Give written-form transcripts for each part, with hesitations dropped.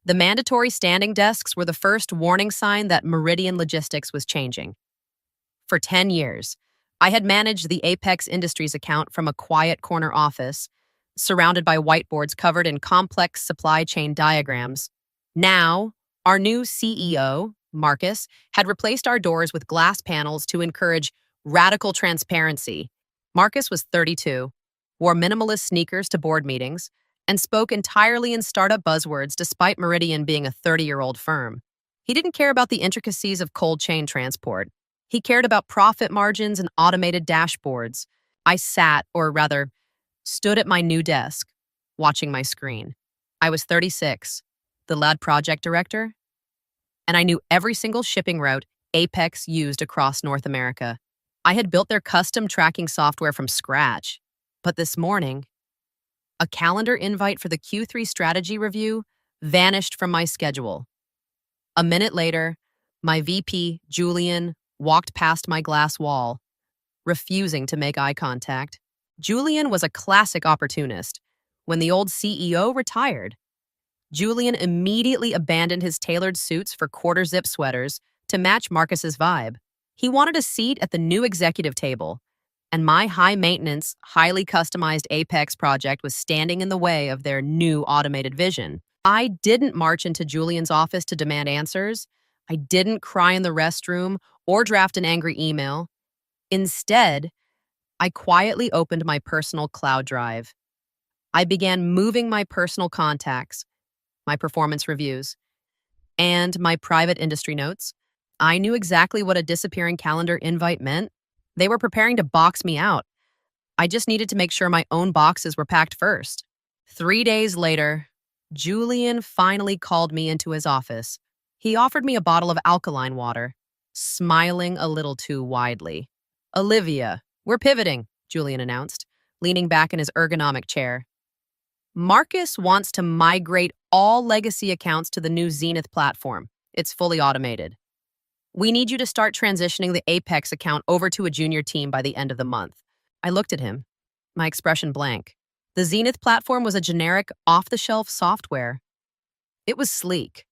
The mandatory standing desks were the first warning sign that Meridian logistics was changing. For 10 years, I had managed the Apex Industries account from a quiet corner office, surrounded by whiteboards covered in complex supply chain diagrams. Now, our new CEO, Marcus, had replaced our doors with glass panels to encourage radical transparency. Marcus was 32, wore minimalist sneakers to board meetings, and spoke entirely in startup buzzwords despite Meridian being a 30-year-old firm. He didn't care about the intricacies of cold chain transport. He cared about profit margins and automated dashboards. I sat, or rather, stood at my new desk, watching my screen. I was 36, the lad project director, and I knew every single shipping route Apex used across North America. I had built their custom tracking software from scratch. But this morning, a calendar invite for the Q3 strategy review vanished from my schedule. A minute later, my VP, Julian, walked past my glass wall, refusing to make eye contact. Julian was a classic opportunist. When the old CEO retired, Julian immediately abandoned his tailored suits for quarter-zip sweaters to match Marcus's vibe. He wanted a seat at the new executive table, and my high-maintenance, highly customized Apex project was standing in the way of their new automated vision. I didn't march into Julian's office to demand answers. I didn't cry in the restroom or draft an angry email. Instead, I quietly opened my personal cloud drive. I began moving my personal contacts, my performance reviews, and my private industry notes. I knew exactly what a disappearing calendar invite meant. They were preparing to box me out. I just needed to make sure my own boxes were packed first. 3 days later, Julian finally called me into his office. He offered me a bottle of alkaline water, smiling a little too widely. "Olivia, we're pivoting," Julian announced, leaning back in his ergonomic chair. "Marcus wants to migrate all legacy accounts to the new Zenith platform. It's fully automated. We need you to start transitioning the Apex account over to a junior team by the end of the month." I looked at him, my expression blank. The Zenith platform was a generic, off-the-shelf software. It was sleek,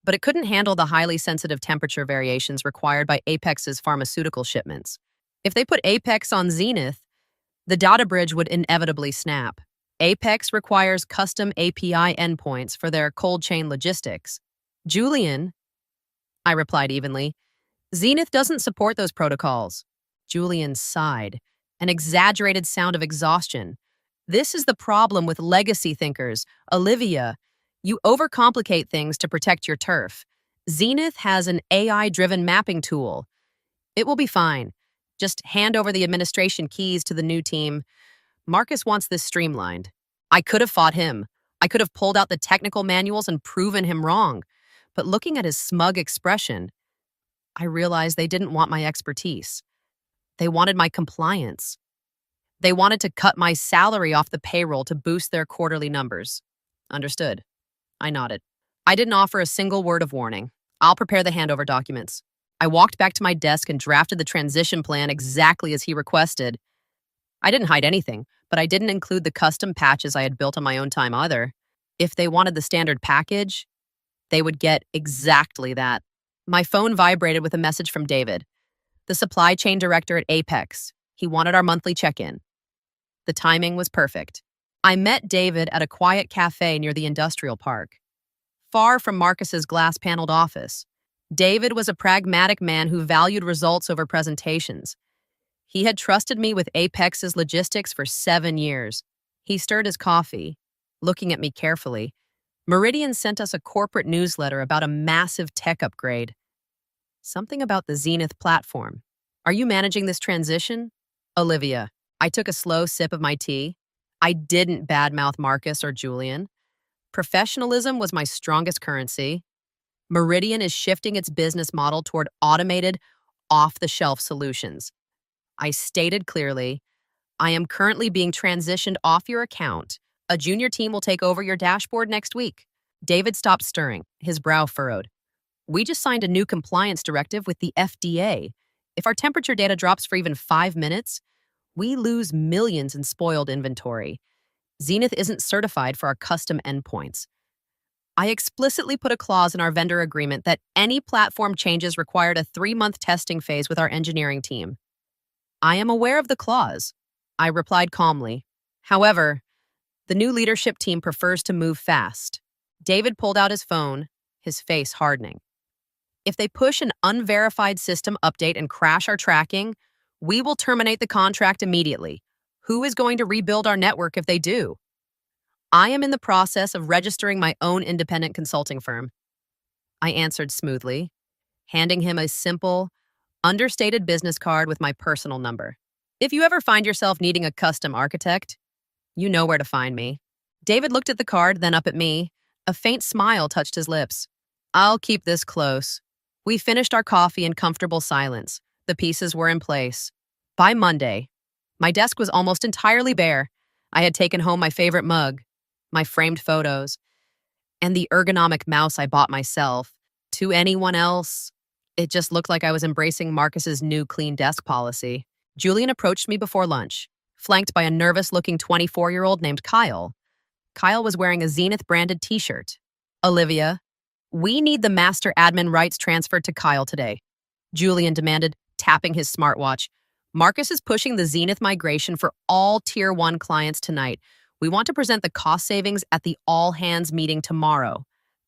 but it couldn't handle the highly sensitive temperature variations required by Apex's pharmaceutical shipments. If they put Apex on Zenith, the data bridge would inevitably snap. Apex requires custom API endpoints for their cold chain logistics. "Julian," I replied evenly, "Zenith doesn't support those protocols." Julian sighed, an exaggerated sound of exhaustion. "This is the problem with legacy thinkers. Olivia, you overcomplicate things to protect your turf. Zenith has an AI-driven mapping tool. It will be fine. Just hand over the administration keys to the new team. Marcus wants this streamlined." I could have fought him. I could have pulled out the technical manuals and proven him wrong. But looking at his smug expression, I realized they didn't want my expertise. They wanted my compliance. They wanted to cut my salary off the payroll to boost their quarterly numbers. Understood. I nodded. I didn't offer a single word of warning. "I'll prepare the handover documents." I walked back to my desk and drafted the transition plan exactly as he requested. I didn't hide anything, but I didn't include the custom patches I had built on my own time either. If they wanted the standard package, they would get exactly that. My phone vibrated with a message from David, the supply chain director at Apex. He wanted our monthly check-in. The timing was perfect. I met David at a quiet cafe near the industrial park, far from Marcus's glass-paneled office. David was a pragmatic man who valued results over presentations. He had trusted me with Apex's logistics for 7 years. He stirred his coffee, looking at me carefully. "Meridian sent us a corporate newsletter about a massive tech upgrade. Something about the Zenith platform. Are you managing this transition?" "Olivia." I took a slow sip of my tea. I didn't badmouth Marcus or Julian. Professionalism was my strongest currency. Meridian is shifting its business model toward automated, off-the-shelf solutions. I stated clearly, "I am currently being transitioned off your account. A junior team will take over your dashboard next week." David stopped stirring, his brow furrowed. "We just signed a new compliance directive with the FDA. If our temperature data drops for even 5 minutes, we lose millions in spoiled inventory. Zenith isn't certified for our custom endpoints." I explicitly put a clause in our vendor agreement that any platform changes required a 3-month testing phase with our engineering team. I am aware of the clause, I replied calmly. However, the new leadership team prefers to move fast. David pulled out his phone, his face hardening. If they push an unverified system update and crash our tracking, we will terminate the contract immediately. Who is going to rebuild our network if they do? I am in the process of registering my own independent consulting firm, I answered smoothly, handing him a simple, understated business card with my personal number. If you ever find yourself needing a custom architect, you know where to find me. David looked at the card, then up at me. A faint smile touched his lips. I'll keep this close. We finished our coffee in comfortable silence. The pieces were in place. By Monday, my desk was almost entirely bare. I had taken home my favorite mug, my framed photos, and the ergonomic mouse I bought myself. To anyone else, it just looked like I was embracing Marcus's new clean desk policy. Julian approached me before lunch, flanked by a nervous-looking 24-year-old named Kyle. Kyle was wearing a Zenith-branded t-shirt. Olivia, we need the master admin rights transferred to Kyle today, Julian demanded, tapping his smartwatch. Marcus is pushing the Zenith migration for all Tier 1 clients tonight. We want to present the cost savings at the all-hands meeting tomorrow.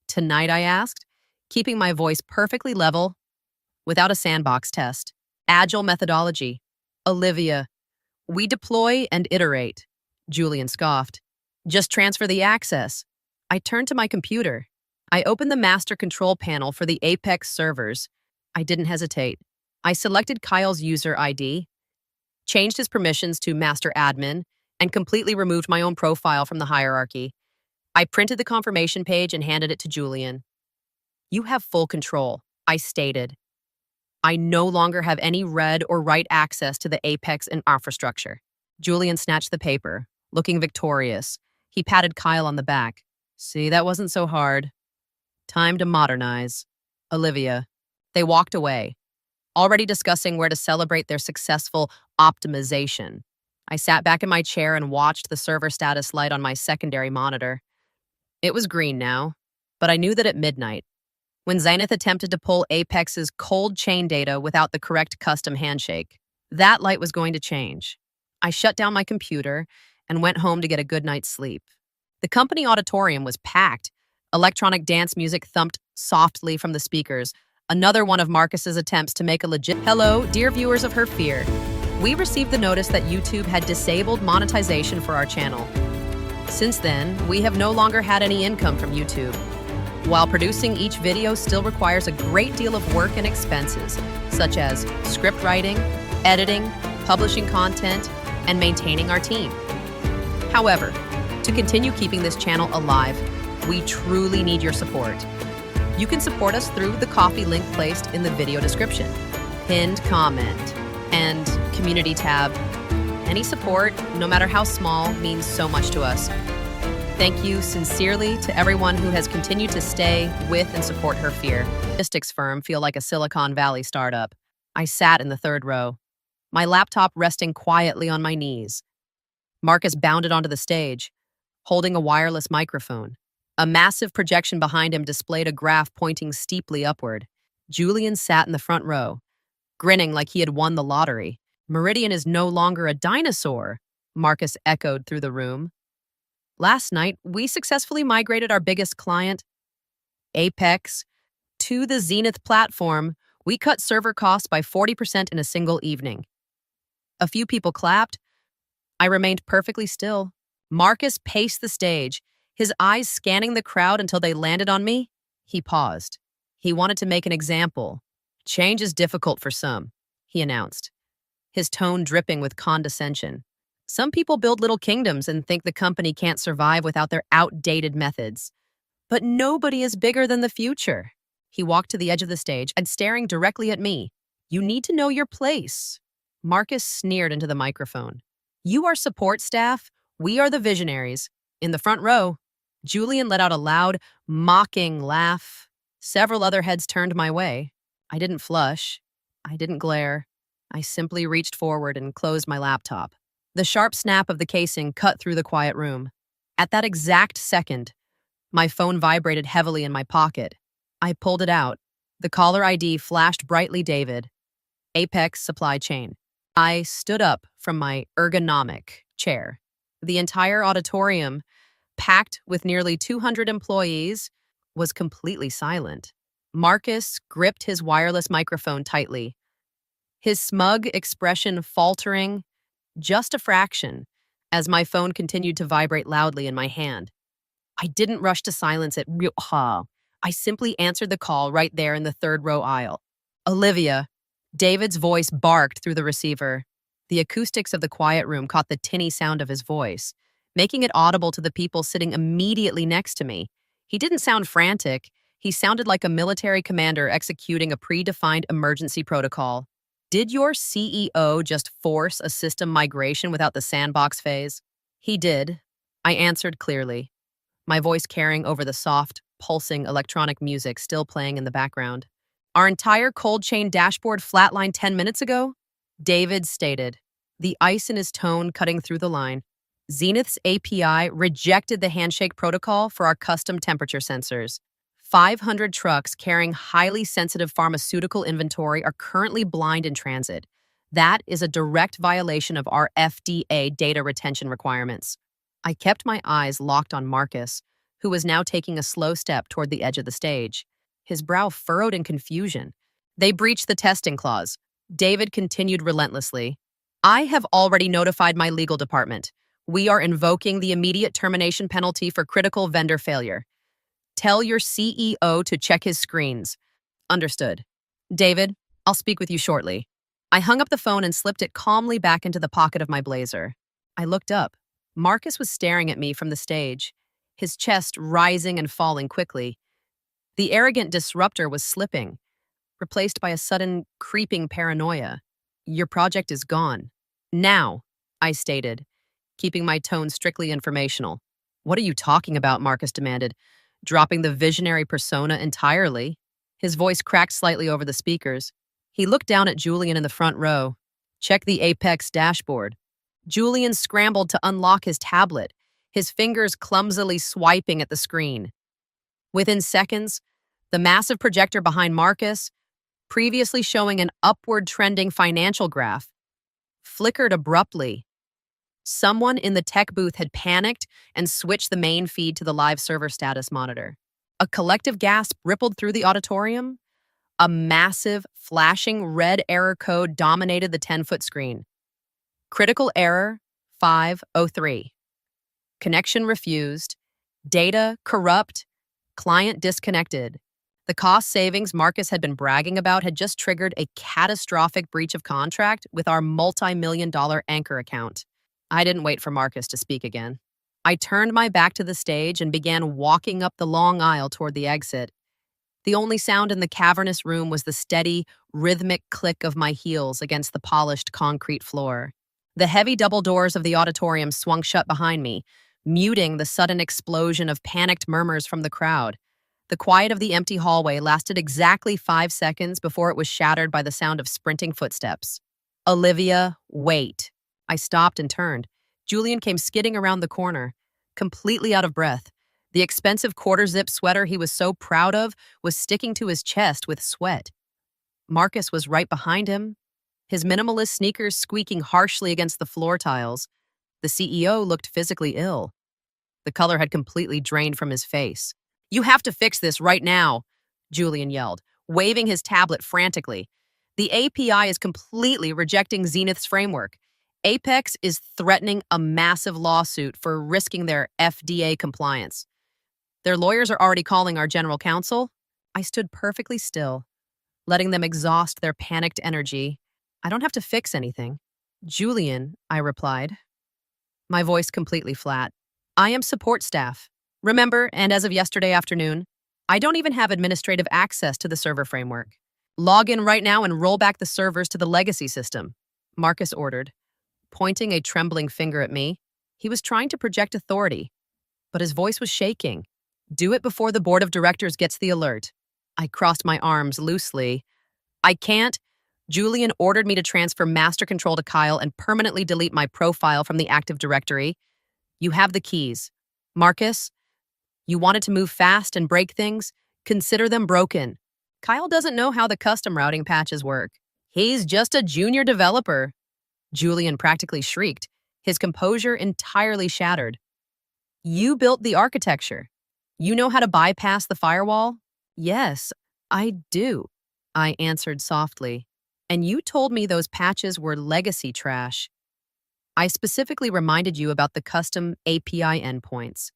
Tonight, I asked, keeping my voice perfectly level, without a sandbox test. Agile methodology. Olivia, we deploy and iterate. Julian scoffed. Just transfer the access. I turned to my computer. I opened the master control panel for the Apex servers. I didn't hesitate. I selected Kyle's user ID, changed his permissions to master admin, and completely removed my own profile from the hierarchy. I printed the confirmation page and handed it to Julian. You have full control, I stated. I no longer have any read or write access to the Apex and infrastructure. Julian snatched the paper, looking victorious. He patted Kyle on the back. See, that wasn't so hard. Time to modernize. Olivia. They walked away, already discussing where to celebrate their successful optimization. I sat back in my chair and watched the server status light on my secondary monitor. It was green now, but I knew that at midnight, when Zenith attempted to pull Apex's cold chain data without the correct custom handshake, that light was going to change. I shut down my computer and went home to get a good night's sleep. The company auditorium was packed. Electronic dance music thumped softly from the speakers, another one of Marcus's attempts to make a legit— Hello, dear viewers of Her Fear. We received the notice that YouTube had disabled monetization for our channel. Since then, we have no longer had any income from YouTube. While producing each video still requires a great deal of work and expenses, such as script writing, editing, publishing content, and maintaining our team. However, to continue keeping this channel alive, we truly need your support. You can support us through the Ko-fi link placed in the video description, pinned comment, and community tab. Any support, no matter how small, means so much to us. Thank you sincerely to everyone who has continued to stay with and support Her Fear. Logistics firm feel like a Silicon Valley startup. I sat in the third row, my laptop resting quietly on my knees. Marcus bounded onto the stage, holding a wireless microphone. A massive projection behind him displayed a graph pointing steeply upward. Julian sat in the front row, grinning like he had won the lottery. Meridian is no longer a dinosaur, Marcus echoed through the room. Last night, we successfully migrated our biggest client, Apex, to the Zenith platform. We cut server costs by 40% in a single evening. A few people clapped. I remained perfectly still. Marcus paced the stage, his eyes scanning the crowd until they landed on me. He paused. He wanted to make an example. Change is difficult for some, he announced, his tone dripping with condescension. Some people build little kingdoms and think the company can't survive without their outdated methods. But nobody is bigger than the future. He walked to the edge of the stage and staring directly at me. You need to know your place. Marcus sneered into the microphone. You are support staff. We are the visionaries. In the front row, Julian let out a loud, mocking laugh. Several other heads turned my way. I didn't flush. I didn't glare. I simply reached forward and closed my laptop. The sharp snap of the casing cut through the quiet room. At that exact second, My phone vibrated heavily in my pocket. I pulled it out. The caller ID flashed brightly David, Apex Supply Chain. I stood up from my ergonomic chair. The entire auditorium, packed with nearly 200 employees, was completely silent. Marcus gripped his wireless microphone tightly, his smug expression faltering just a fraction as my phone continued to vibrate loudly in my hand. I didn't rush to silence it. I simply answered the call right there in the third row aisle. Olivia. David's voice barked through the receiver. The acoustics of the quiet room caught the tinny sound of his voice, making it audible to the people sitting immediately next to me. He didn't sound frantic. He sounded like a military commander executing a predefined emergency protocol. Did your CEO just force a system migration without the sandbox phase? He did. I answered clearly, my voice carrying over the soft, pulsing electronic music still playing in the background. Our entire cold chain dashboard flatlined 10 minutes ago? David stated, the ice in his tone cutting through the line. Zenith's API rejected the handshake protocol for our custom temperature sensors. 500 trucks carrying highly sensitive pharmaceutical inventory are currently blind in transit. That is a direct violation of our FDA data retention requirements. I kept my eyes locked on Marcus, who was now taking a slow step toward the edge of the stage. His brow furrowed in confusion. They breached the testing clause. David continued relentlessly. I have already notified my legal department. We are invoking the immediate termination penalty for critical vendor failure. Tell your CEO to check his screens. Understood. David, I'll speak with you shortly. I hung up the phone and slipped it calmly back into the pocket of my blazer. I looked up. Marcus was staring at me from the stage, his chest rising and falling quickly. The arrogant disruptor was slipping, replaced by a sudden, creeping paranoia. Your project is gone. Now, I stated, keeping my tone strictly informational. What are you talking about? Marcus demanded, dropping the visionary persona entirely. His voice cracked slightly over the speakers. He looked down at Julian in the front row. Check the Apex dashboard. Julian scrambled to unlock his tablet, his fingers clumsily swiping at the screen. Within seconds, the massive projector behind Marcus, previously showing an upward trending financial graph, flickered abruptly. Someone in the tech booth had panicked and switched the main feed to the live server status monitor. A collective gasp rippled through the auditorium. A massive, flashing red error code dominated the 10-foot screen. Critical error 503. Connection refused. Data corrupt. Client disconnected. The cost savings Marcus had been bragging about had just triggered a catastrophic breach of contract with our multi-million-dollar anchor account. I didn't wait for Marcus to speak again. I turned my back to the stage and began walking up the long aisle toward the exit. The only sound in the cavernous room was the steady, rhythmic click of my heels against the polished concrete floor. The heavy double doors of the auditorium swung shut behind me, muting the sudden explosion of panicked murmurs from the crowd. The quiet of the empty hallway lasted exactly 5 seconds before it was shattered by the sound of sprinting footsteps. Olivia, wait. I stopped and turned. Julian came skidding around the corner, completely out of breath. The expensive quarter-zip sweater he was so proud of was sticking to his chest with sweat. Marcus was right behind him, his minimalist sneakers squeaking harshly against the floor tiles. The CEO looked physically ill. The color had completely drained from his face. You have to fix this right now, Julian yelled, waving his tablet frantically. The API is completely rejecting Zenith's framework. Apex is threatening a massive lawsuit for risking their FDA compliance. Their lawyers are already calling our general counsel. I stood perfectly still, letting them exhaust their panicked energy. I don't have to fix anything. Julian, I replied, my voice completely flat. I am support staff. Remember, and as of yesterday afternoon, I don't even have administrative access to the server framework. Log in right now and roll back the servers to the legacy system, Marcus ordered, pointing a trembling finger at me. He was trying to project authority, but his voice was shaking. Do it before the board of directors gets the alert. I crossed my arms loosely. I can't. Julian ordered me to transfer master control to Kyle and permanently delete my profile from the Active Directory. You have the keys. Marcus, You wanted to move fast and break things? Consider them broken. Kyle doesn't know how the custom routing patches work. He's just a junior developer. Julian practically shrieked, his composure entirely shattered. You built the architecture. You know how to bypass the firewall? Yes, I do, I answered softly. And you told me those patches were legacy trash. I specifically reminded you about the custom API endpoints.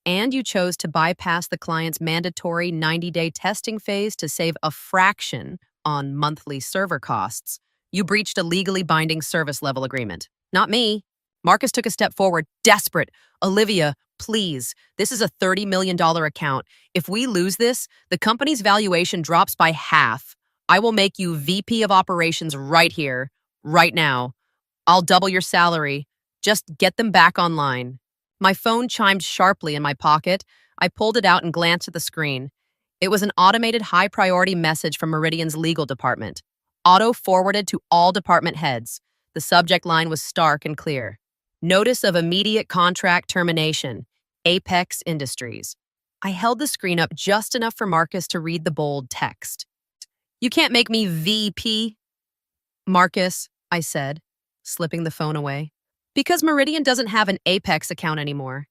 And you chose to bypass the client's mandatory 90-day testing phase to save a fraction on monthly server costs. You breached a legally binding service level agreement. Not me. Marcus took a step forward, desperate. Olivia, please, this is a $30 million account. If we lose this, the company's valuation drops by half. I will make you VP of operations right here, right now. I'll double your salary. Just get them back online. My phone chimed sharply in my pocket. I pulled it out and glanced at the screen. It was an automated high-priority message from Meridian's legal department. Auto-forwarded to all department heads. The subject line was stark and clear. Notice of immediate contract termination. Apex Industries. I held the screen up just enough for Marcus to read the bold text. You can't make me VP. Marcus, I said, slipping the phone away. Because Meridian doesn't have an Apex account anymore.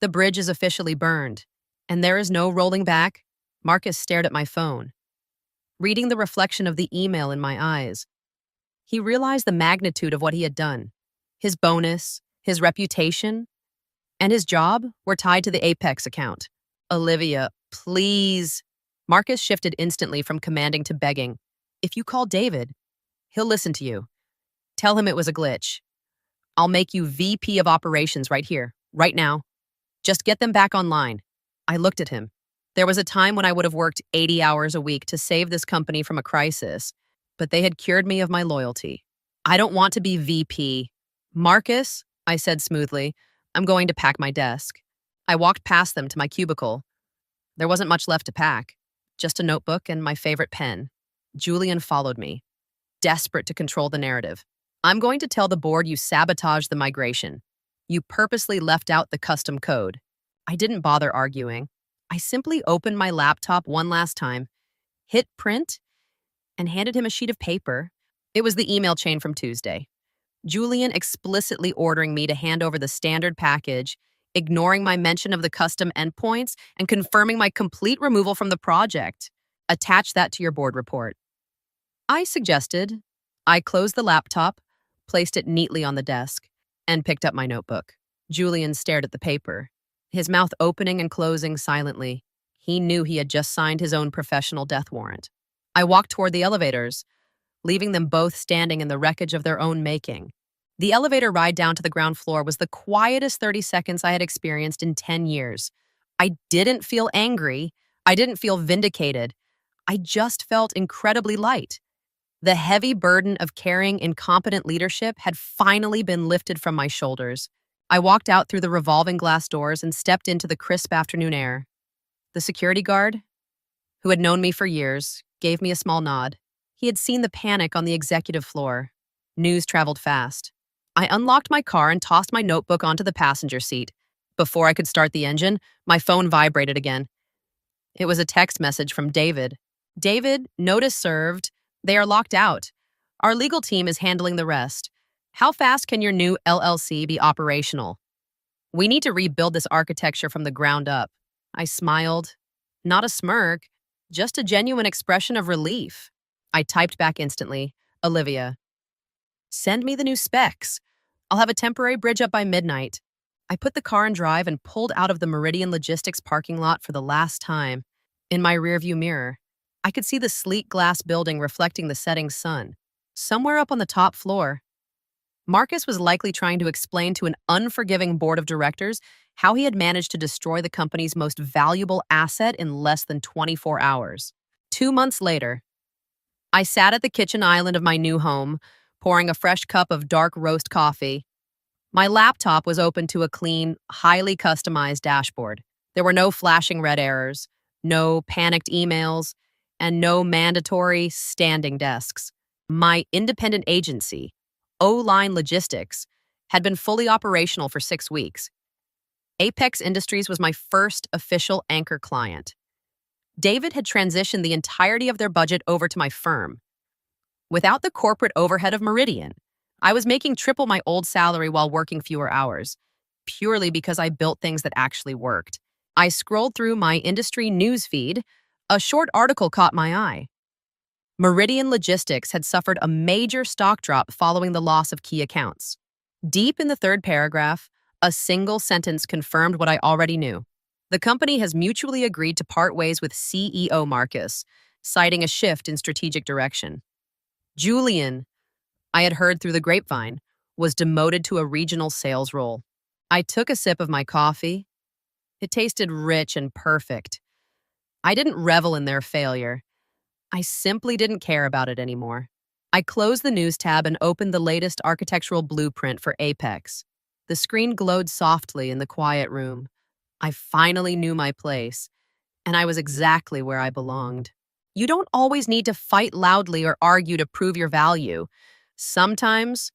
The bridge is officially burned, and there is no rolling back. Marcus stared at my phone, reading the reflection of the email in my eyes. He realized the magnitude of what he had done. His bonus, his reputation, and his job were tied to the Apex account. Olivia, please. Marcus shifted instantly from commanding to begging. If you call David, he'll listen to you. Tell him it was a glitch. I'll make you VP of operations right here, right now. Just get them back online. I looked at him. There was a time when I would have worked 80 hours a week to save this company from a crisis, but they had cured me of my loyalty. I don't want to be VP. Marcus, I said smoothly, I'm going to pack my desk. I walked past them to my cubicle. There wasn't much left to pack, just a notebook and my favorite pen. Julian followed me, desperate to control the narrative. I'm going to tell the board you sabotaged the migration. You purposely left out the custom code. I didn't bother arguing. I simply opened my laptop one last time, hit print, and handed him a sheet of paper. It was the email chain from Tuesday. Julian explicitly ordering me to hand over the standard package, ignoring my mention of the custom endpoints, and confirming my complete removal from the project. Attach that to your board report. I suggested. I closed the laptop, placed it neatly on the desk, and picked up my notebook. Julian stared at the paper, his mouth opening and closing silently. He knew he had just signed his own professional death warrant. I walked toward the elevators, leaving them both standing in the wreckage of their own making. The elevator ride down to the ground floor was the quietest 30 seconds I had experienced in 10 years. I didn't feel angry. I didn't feel vindicated. I just felt incredibly light. The heavy burden of carrying incompetent leadership had finally been lifted from my shoulders. I walked out through the revolving glass doors and stepped into the crisp afternoon air. The security guard, who had known me for years, gave me a small nod. He had seen the panic on the executive floor. News traveled fast. I unlocked my car and tossed my notebook onto the passenger seat. Before I could start the engine, my phone vibrated again. It was a text message from David. David, notice served. They are locked out. Our legal team is handling the rest. How fast can your new LLC be operational? We need to rebuild this architecture from the ground up. I smiled. Not a smirk, just a genuine expression of relief. I typed back instantly. Olivia, send me the new specs. I'll have a temporary bridge up by midnight. I put the car in drive and pulled out of the Meridian Logistics parking lot for the last time. In my rearview mirror, I could see the sleek glass building reflecting the setting sun, somewhere up on the top floor. Marcus was likely trying to explain to an unforgiving board of directors how he had managed to destroy the company's most valuable asset in less than 24 hours. 2 months later, I sat at the kitchen island of my new home, pouring a fresh cup of dark roast coffee. My laptop was open to a clean, highly customized dashboard. There were no flashing red errors, no panicked emails, and no mandatory standing desks. My independent agency, O-Line Logistics, had been fully operational for 6 weeks. Apex Industries was my first official anchor client. David had transitioned the entirety of their budget over to my firm. Without the corporate overhead of Meridian, I was making triple my old salary while working fewer hours, purely because I built things that actually worked. I scrolled through my industry news feed. A short article caught my eye. Meridian Logistics had suffered a major stock drop following the loss of key accounts. Deep in the third paragraph, a single sentence confirmed what I already knew. The company has mutually agreed to part ways with CEO Marcus, citing a shift in strategic direction. Julian, I had heard through the grapevine, was demoted to a regional sales role. I took a sip of my coffee. It tasted rich and perfect. I didn't revel in their failure. I simply didn't care about it anymore. I closed the news tab and opened the latest architectural blueprint for Apex. The screen glowed softly in the quiet room. I finally knew my place, and I was exactly where I belonged. You don't always need to fight loudly or argue to prove your value. Sometimes,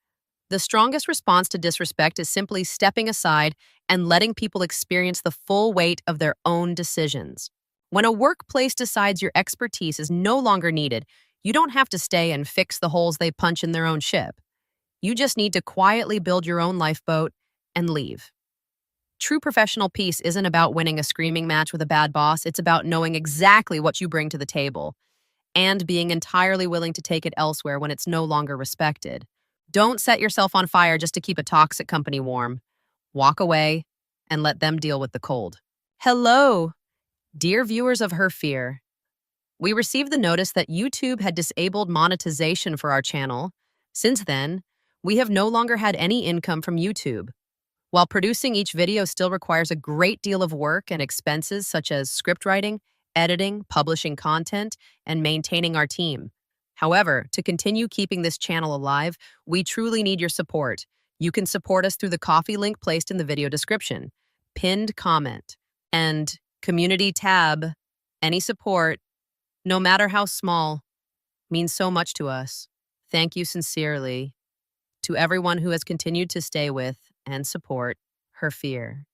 the strongest response to disrespect is simply stepping aside and letting people experience the full weight of their own decisions. When a workplace decides your expertise is no longer needed, you don't have to stay and fix the holes they punch in their own ship. You just need to quietly build your own lifeboat and leave. True professional peace isn't about winning a screaming match with a bad boss. It's about knowing exactly what you bring to the table and being entirely willing to take it elsewhere when it's no longer respected. Don't set yourself on fire just to keep a toxic company warm. Walk away and let them deal with the cold. Hello, dear viewers of Her Fear. We received the notice that YouTube had disabled monetization for our channel. Since then, we have no longer had any income from YouTube. While producing each video still requires a great deal of work and expenses such as script writing, editing, publishing content, and maintaining our team. However, to continue keeping this channel alive, we truly need your support. You can support us through the Ko-fi link placed in the video description, pinned comment, and community tab. Any support, no matter how small, means so much to us. Thank you sincerely to everyone who has continued to stay with and support Her Fear.